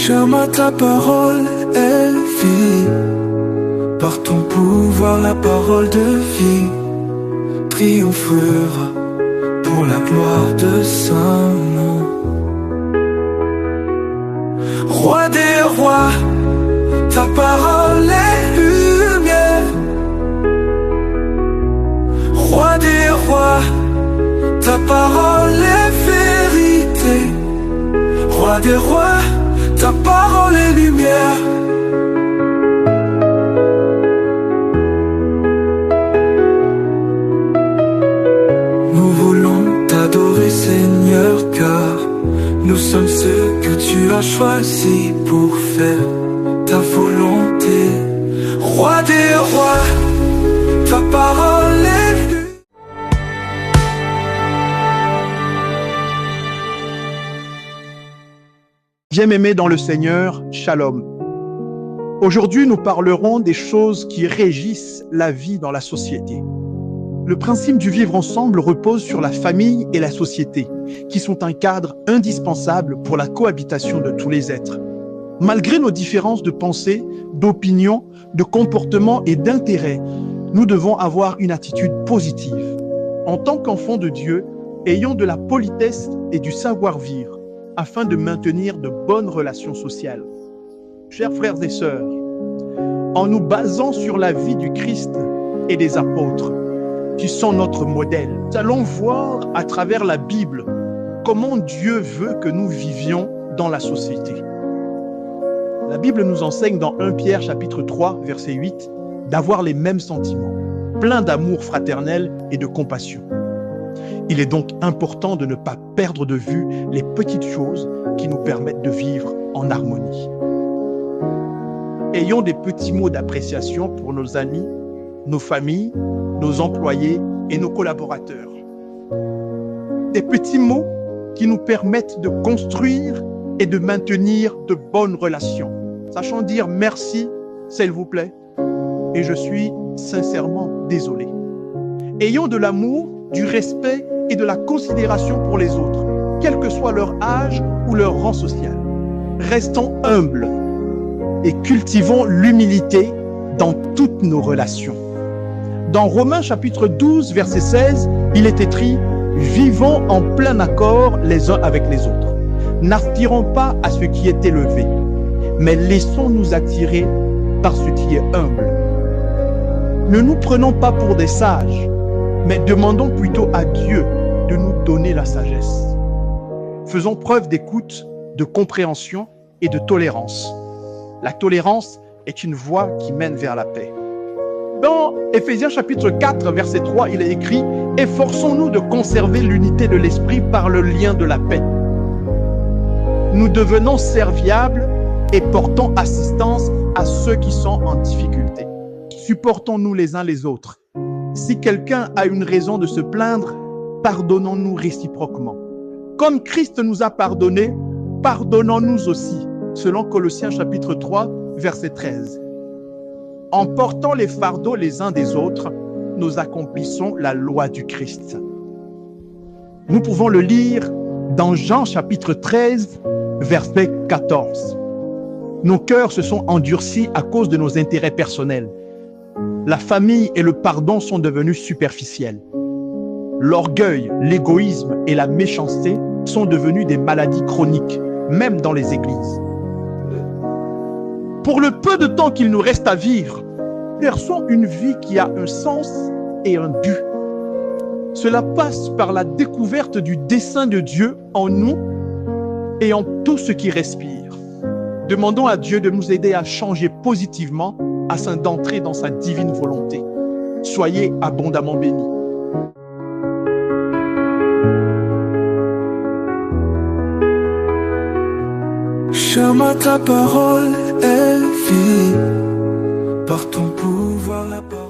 Chama, ta parole est vie. Par ton pouvoir, la parole de vie triomphera pour la gloire de Saint nom. Roi des rois, ta parole est lumière. Roi des rois, ta parole est vérité. Roi des rois, ta parole est lumière. Nous voulons t'adorer, Seigneur, car nous sommes ceux que tu as choisis pour faire ta volonté. Roi des rois, ta parole est lumière. Bien-aimés dans le Seigneur, Shalom. Aujourd'hui, nous parlerons des choses qui régissent la vie dans la société. Le principe du vivre ensemble repose sur la famille et la société, qui sont un cadre indispensable pour la cohabitation de tous les êtres. Malgré nos différences de pensée, d'opinion, de comportement et d'intérêt, nous devons avoir une attitude positive. En tant qu'enfants de Dieu, ayons de la politesse et du savoir-vivre, afin de maintenir de bonnes relations sociales. Chers frères et sœurs, en nous basant sur la vie du Christ et des apôtres, qui sont notre modèle, nous allons voir à travers la Bible comment Dieu veut que nous vivions dans la société. La Bible nous enseigne dans 1 Pierre chapitre 3, verset 8, d'avoir les mêmes sentiments, pleins d'amour fraternel et de compassion. Il est donc important de ne pas perdre de vue les petites choses qui nous permettent de vivre en harmonie. Ayons des petits mots d'appréciation pour nos amis, nos familles, nos employés et nos collaborateurs. Des petits mots qui nous permettent de construire et de maintenir de bonnes relations. Sachant dire merci, s'il vous plaît, et je suis sincèrement désolé. Ayons de l'amour, du respect et de la considération pour les autres, quel que soit leur âge ou leur rang social. Restons humbles et cultivons l'humilité dans toutes nos relations. Dans Romains chapitre 12, verset 16, il est écrit « Vivons en plein accord les uns avec les autres. N'aspirons pas à ce qui est élevé, mais laissons-nous attirer par ce qui est humble. Ne nous prenons pas pour des sages, mais demandons plutôt à Dieu de nous donner la sagesse. Faisons preuve d'écoute, de compréhension et de tolérance. La tolérance est une voie qui mène vers la paix. Dans Éphésiens chapitre 4, verset 3, il est écrit « Efforçons-nous de conserver l'unité de l'esprit par le lien de la paix. Nous devenons serviables et portons assistance à ceux qui sont en difficulté. Supportons-nous les uns les autres. Si quelqu'un a une raison de se plaindre, pardonnons-nous réciproquement. Comme Christ nous a pardonné, pardonnons-nous aussi, selon Colossiens chapitre 3, verset 13. En portant les fardeaux les uns des autres, nous accomplissons la loi du Christ. Nous pouvons le lire dans Jean chapitre 13, verset 14. Nos cœurs se sont endurcis à cause de nos intérêts personnels. La famille et le pardon sont devenus superficiels. L'orgueil, l'égoïsme et la méchanceté sont devenus des maladies chroniques, même dans les églises. Pour le peu de temps qu'il nous reste à vivre, versons une vie qui a un sens et un but. Cela passe par la découverte du dessein de Dieu en nous et en tout ce qui respire. Demandons à Dieu de nous aider à changer positivement afin d'entrer dans sa divine volonté. Soyez abondamment bénis. Chama, ta parole est vie. Par ton pouvoir, la parole.